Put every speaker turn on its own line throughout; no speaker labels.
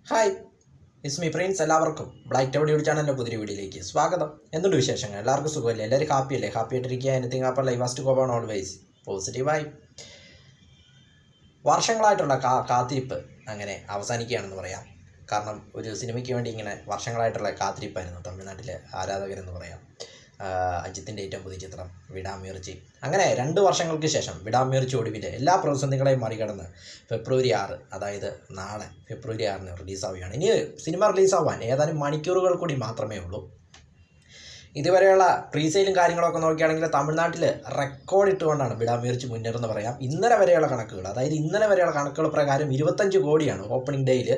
Hi, it's me Prince. എല്ലാവർക്കും black town YouTube ചാനലിൻ്റെ പുതിയ വീഡിയോയിലേക്ക് സ്വാഗതം. എന്തുണ്ട് വിശേഷങ്ങൾ? എല്ലാവർക്കും സുഖമല്ലേ? എല്ലാവരും ഹാപ്പിയല്ലേ? ഹാപ്പി ആയിട്ടിരിക്കുക. എനിത്തിങ് ആപ്പർ ലൈവ് ഫസ്റ്റ് ഗോബൺ ഓൾവേസ് പോസിറ്റീവായി. വർഷങ്ങളായിട്ടുള്ള കാത്തിരിപ്പ് അങ്ങനെ അവസാനിക്കുകയാണെന്ന് പറയാം. കാരണം ഒരു സിനിമയ്ക്ക് വേണ്ടി ഇങ്ങനെ വർഷങ്ങളായിട്ടുള്ള കാത്തിരിപ്പായിരുന്നു തമിഴ്നാട്ടിലെ ആരാധകരെന്ന് പറയാം. അജിത്തിൻ്റെ ഏറ്റവും പുതിയ ചിത്രം വിടാമുയർച്ചി. അങ്ങനെ 2 വർഷങ്ങൾക്ക് ശേഷം വിടാമുയർച്ചി ഒടുവിൽ എല്ലാ പ്രതിസന്ധികളെയും മറികടന്ന് ഫെബ്രുവരി 6, അതായത് നാളെ ഫെബ്രുവരി 6 റിലീസാവുകയാണ്. ഇനി സിനിമ റിലീസാവാൻ ഏതാനും മണിക്കൂറുകൾ കൂടി മാത്രമേ ഉള്ളൂ. ഇതുവരെയുള്ള പ്രീസെയിലും കാര്യങ്ങളൊക്കെ നോക്കുകയാണെങ്കിൽ തമിഴ്നാട്ടിൽ റെക്കോർഡ് ഇട്ടുകൊണ്ടാണ് വിടാമുയർച്ചി മുന്നേറുമെന്ന് പറയാം. ഇന്നലെ വരെയുള്ള കണക്കുകൾ പ്രകാരം 25 കോടിയാണ് ഓപ്പണിംഗ് ഡേയിൽ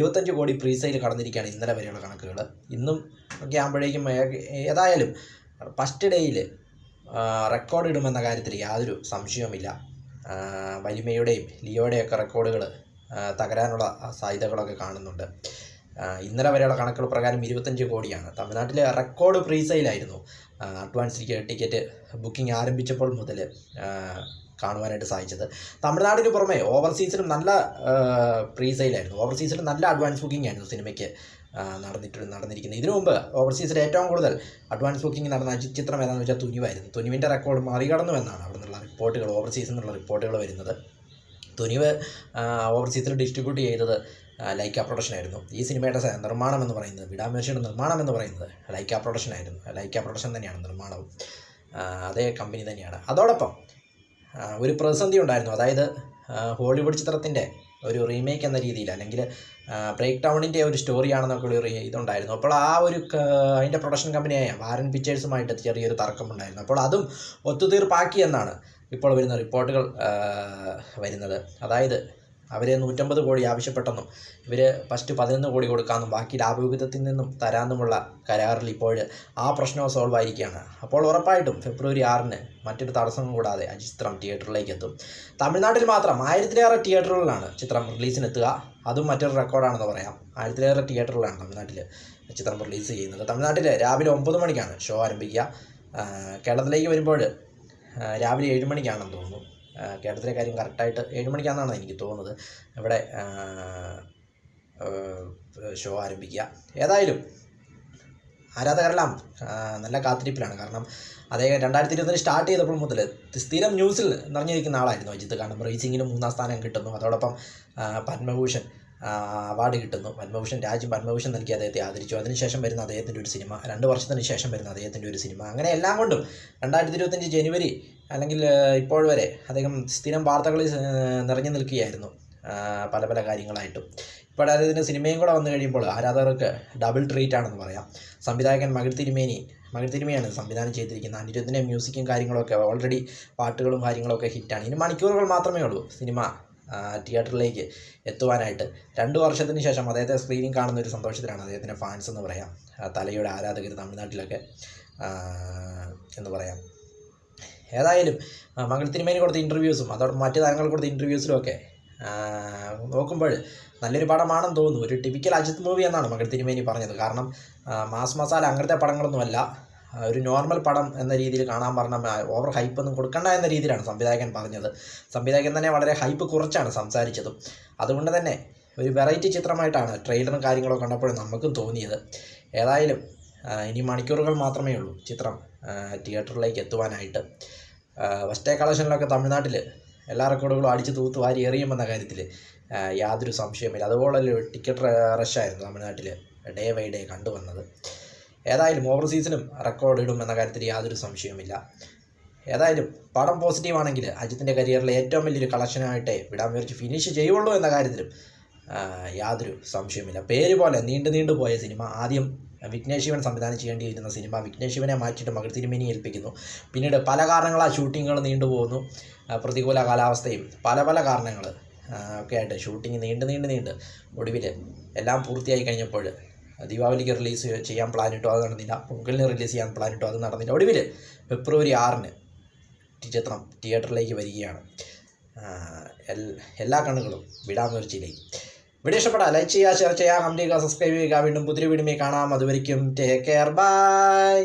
25 കോടി പ്രീസെയിൽ കടന്നിരിക്കുകയാണ് ഇന്നലെ വരെയുള്ള കണക്കുകൾ. ഇന്നും ഒക്കെ ആകുമ്പോഴേക്കും ഏതായാലും ഫസ്റ്റ് ഡേയിൽ റെക്കോർഡ് ഇടുമെന്ന കാര്യത്തിൽ യാതൊരു സംശയവുമില്ല. വലിമയുടെയും ലിയോയുടെയൊക്കെ റെക്കോർഡുകൾ തകരാനുള്ള സാധ്യതകളൊക്കെ കാണുന്നുണ്ട്. ഇന്നലെ വരെയുള്ള കണക്കുകൾ പ്രകാരം 25 കോടിയാണ്. തമിഴ്നാട്ടിലെ റെക്കോർഡ് പ്രീസെയിലായിരുന്നു. അഡ്വാൻസ് ടിക്കറ്റ് ബുക്കിംഗ് ആരംഭിച്ചപ്പോൾ മുതൽ കാണുവാനായിട്ട് സാധിച്ചത്. തമിഴ്നാടിന് പുറമെ ഓവർസീസിലും നല്ല പ്രീസെയിലായിരുന്നു. ഓവർസീസിലും നല്ല അഡ്വാൻസ് ബുക്കിംഗ് ആയിരുന്നു സിനിമയ്ക്ക് നടന്നിരിക്കുന്നത്. ഇതിനു മുമ്പ് ഓവർസീസിൽ ഏറ്റവും കൂടുതൽ അഡ്വാൻസ് ബുക്കിംഗ് നടന്ന ചിത്രം ഏതാണെന്ന് വെച്ചാൽ തുനിവായിരുന്നു. തുനിവിൻ്റെ റെക്കോർഡ് മറികടന്നു എന്നാണ് അവിടെ നിന്നുള്ള റിപ്പോർട്ടുകൾ, ഓവർസീസിൽ നിന്നുള്ള റിപ്പോർട്ടുകൾ വരുന്നത്. തുനിവ് ഓവർസീസിൽ ഡിസ്ട്രിബ്യൂട്ട് ചെയ്തത് ലൈക്ക പ്രൊഡക്ഷൻ ആയിരുന്നു. ഈ സിനിമയുടെ നിർമ്മാണം എന്ന് പറയുന്നത്, വിടാമുയർച്ചിയുടെ നിർമ്മാണം എന്ന് പറയുന്നത് ലൈക്ക പ്രൊഡക്ഷൻ ആയിരുന്നു. ലൈക്ക പ്രൊഡക്ഷൻ തന്നെയാണ് നിർമ്മാണവും, അതേ കമ്പനി തന്നെയാണ്. അതോടൊപ്പം ഒരു പ്രതിസന്ധി ഉണ്ടായിരുന്നു. അതായത് ഹോളിവുഡ് ചിത്രത്തിൻ്റെ ഒരു റീമേക്ക് എന്ന രീതിയിൽ, അല്ലെങ്കിൽ ബ്രേക്ക് ഡൗണിൻ്റെ ഒരു സ്റ്റോറിയാണെന്നൊക്കെ ഒരു ഇതുണ്ടായിരുന്നു. അപ്പോൾ അതിൻ്റെ പ്രൊഡക്ഷൻ കമ്പനിയായ വാരൻ പിക്ചേഴ്സുമായിട്ട് ചെറിയൊരു തർക്കമുണ്ടായിരുന്നു. അപ്പോൾ അതും ഒത്തുതീർപ്പാക്കി എന്നാണ് ഇപ്പോൾ വരുന്ന റിപ്പോർട്ടുകൾ വരുന്നത്. അതായത് അവർ 150 കോടി ആവശ്യപ്പെട്ടെന്നും ഇവർ ഫസ്റ്റ് 11 കോടി കൊടുക്കാമെന്നും ബാക്കി ലാഭവിഹിതത്തിൽ നിന്നും തരാമെന്നുമുള്ള കരാറിൽ ഇപ്പോൾ ആ പ്രശ്നം സോൾവ് ആയിരിക്കുകയാണ്. അപ്പോൾ ഉറപ്പായിട്ടും ഫെബ്രുവരി 6 മറ്റൊരു തടസ്സം കൂടാതെ ആ ചിത്രം തിയേറ്ററിലേക്ക് എത്തും. തമിഴ്നാട്ടിൽ മാത്രം 1000-ലേറെ തിയേറ്ററുകളിലാണ് ചിത്രം റിലീസിനെത്തുക. അതും മറ്റൊരു റെക്കോർഡാണെന്ന് പറയാം. 1000-ലേറെ തിയേറ്ററുകളിലാണ് തമിഴ്നാട്ടിൽ ചിത്രം റിലീസ് ചെയ്യുന്നത്. തമിഴ്നാട്ടിൽ രാവിലെ 9 മണിക്കാണ് ഷോ ആരംഭിക്കുക. കേരളത്തിലേക്ക് വരുമ്പോൾ രാവിലെ 7 മണിക്കാണെന്ന് തോന്നുന്നു. കേരളത്തിലെ കാര്യം കറക്റ്റായിട്ട് 7 മണിക്കാണെന്നാണ് എനിക്ക് തോന്നുന്നത് ഇവിടെ ഷോ ആരംഭിക്കുക. ഏതായാലും ആരാധകരെല്ലാം നല്ല കാത്തിരിപ്പിലാണ്. കാരണം അദ്ദേഹം 2020 സ്റ്റാർട്ട് ചെയ്തപ്പോൾ മുതൽ സ്ഥിരം ന്യൂസിൽ നിറഞ്ഞിരിക്കുന്ന ആളായിരുന്നു അജിത്ത്. കാരണം റേസിങ്ങിന് 3-ാം സ്ഥാനം കിട്ടുന്നു, അതോടൊപ്പം പത്മഭൂഷൺ അവാർഡ് കിട്ടുന്നു. രാജ്യം പത്മഭൂഷൺ നൽകി അദ്ദേഹത്തെ ആദരിച്ചു. അതിനുശേഷം വരുന്ന അദ്ദേഹത്തിൻ്റെ ഒരു സിനിമ, 2 വർഷത്തിന് ശേഷം വരുന്ന അദ്ദേഹത്തിൻ്റെ ഒരു സിനിമ, അങ്ങനെ എല്ലാം കൊണ്ടും 2025 ജനുവരി അല്ലെങ്കിൽ ഇപ്പോൾ വരെ അദ്ദേഹം സ്ഥിരം വാർത്തകളിൽ നിറഞ്ഞു നിൽക്കുകയായിരുന്നു പല കാര്യങ്ങളായിട്ടും. ഇപ്പോൾ അദ്ദേഹത്തിൻ്റെ സിനിമയും കൂടെ വന്നു കഴിയുമ്പോൾ ആരാധകർക്ക് ഡബിൾ ട്രീറ്റ് ആണെന്ന് പറയാം. സംവിധായകൻ മകിഴ് തിരുമേനിയാണ് സംവിധാനം ചെയ്തിരിക്കുന്നത്. അനിരുദ്ധിൻ്റെ മ്യൂസിക്കും കാര്യങ്ങളൊക്കെ ഓൾറെഡി പാട്ടുകളും കാര്യങ്ങളൊക്കെ ഹിറ്റാണ്. ഇനി മണിക്കൂറുകൾ മാത്രമേ ഉള്ളൂ സിനിമ തിയേറ്ററിലേക്ക് എത്തുവാനായിട്ട്. 2 വർഷത്തിന് ശേഷം അദ്ദേഹത്തെ സ്ക്രീനിങ് കാണുന്ന ഒരു സന്തോഷത്തിലാണ് അദ്ദേഹത്തിൻ്റെ ഫാൻസ് എന്ന് പറയാം. തലയുടെ ആരാധകർ തമിഴ്നാട്ടിലൊക്കെ എന്ന് പറയാം. ഏതായാലും മകിഴ് തിരുമേനി കൊടുത്ത ഇൻ്റർവ്യൂസും അതോടൊപ്പം മറ്റ് താരങ്ങൾ കൊടുത്ത ഇൻ്റർവ്യൂസിലുമൊക്കെ നോക്കുമ്പോൾ നല്ലൊരു പടമാണെന്ന് തോന്നുന്നു. ഒരു ടിപ്പിക്കൽ അജിത്ത് മൂവി എന്നാണ് മകിഴ് തിരുമേനി പറഞ്ഞത്. കാരണം മാസ് മസാല അങ്ങനത്തെ പടങ്ങളൊന്നുമല്ല, ഒരു നോർമൽ പടം എന്ന രീതിയിൽ കാണാൻ പറഞ്ഞ ഓവർ ഹൈപ്പൊന്നും കൊടുക്കണ്ട എന്ന രീതിയിലാണ് സംവിധായകൻ പറഞ്ഞത്. സംവിധായകൻ തന്നെ വളരെ ഹൈപ്പ് കുറച്ചാണ് സംസാരിച്ചതും. അതുകൊണ്ട് തന്നെ ഒരു വെറൈറ്റി ചിത്രമായിട്ടാണ് ട്രെയിലറും കാര്യങ്ങളൊക്കെ കണ്ടപ്പോൾ നമുക്കും തോന്നിയത്. ഏതായാലും ഇനി മണിക്കൂറുകൾ മാത്രമേ ഉള്ളൂ ചിത്രം തിയേറ്ററിലേക്ക് എത്തുവാനായിട്ട്. ഫസ്റ്റ് ഡേ കളക്ഷനിലൊക്കെ തമിഴ്നാട്ടിൽ എല്ലാ റെക്കോർഡുകളും അടിച്ച് തൂത്ത് വാരി എറിയുമെന്ന കാര്യത്തിൽ യാതൊരു സംശയമില്ല. അതുപോലെ ടിക്കറ്റ് റഷായിരുന്നു തമിഴ്നാട്ടിൽ ഡേ ബൈ ഡേ കണ്ടുവന്നത്. ഏതായാലും ഓവർസീസിലും റെക്കോർഡ് ഇടും എന്ന കാര്യത്തിൽ യാതൊരു സംശയവുമില്ല. ഏതായാലും പടം പോസിറ്റീവാണെങ്കിൽ അജിത്തിൻ്റെ കരിയറിലെ ഏറ്റവും വലിയൊരു കളക്ഷനായിട്ടേ വിടാമുയർച്ചി ഫിനിഷ് ചെയ്യുള്ളൂ എന്ന കാര്യത്തിലും യാതൊരു സംശയവുമില്ല. പേര് പോലെ നീണ്ടു പോയ സിനിമ, ആദ്യം വിഘ്നേഷ് ശിവൻ സംവിധാനം ചെയ്യേണ്ടിയിരുന്ന സിനിമ വിഘ്നേഷ് ശിവനെ മാറ്റിയിട്ട് മകിഴ് തിരുമേനി ഏൽപ്പിക്കുന്നു. പിന്നീട് പല കാരണങ്ങളാൽ ഷൂട്ടിങ്ങുകൾ നീണ്ടുപോകുന്നു. പ്രതികൂല കാലാവസ്ഥയും പല കാരണങ്ങൾ ഒക്കെ ആയിട്ട് ഷൂട്ടിങ് നീണ്ട് ഒടുവിൽ എല്ലാം പൂർത്തിയായി കഴിഞ്ഞപ്പോൾ ദീപാവലിക്ക് റിലീസ് ചെയ്യാൻ പ്ലാനിട്ടോ അത് നടന്നില്ല. പൊങ്കലിന് റിലീസ് ചെയ്യാൻ പ്ലാനിട്ടോ അത് നടന്നില്ല. ഒടുവിൽ ഫെബ്രുവരി 6 ചിത്രം തിയേറ്ററിലേക്ക് വരികയാണ്. എല്ലാ കണ്ണുകളും വിടാമുയർച്ചിയിലേക്ക്. വീഡിയോ ഇഷ്ടപ്പെട്ടാൽ ലൈക്ക് ചെയ്യുക, ഷെയർ ചെയ്യുക, കമൻറ്റ് ചെയ്യുക, സബ്സ്ക്രൈബ് ചെയ്യുക. വീണ്ടും പുതിയ വീഡിയോയിൽ കാണാം. അതുവരെയ്ക്കും ടേക്ക് കെയർ, ബൈ.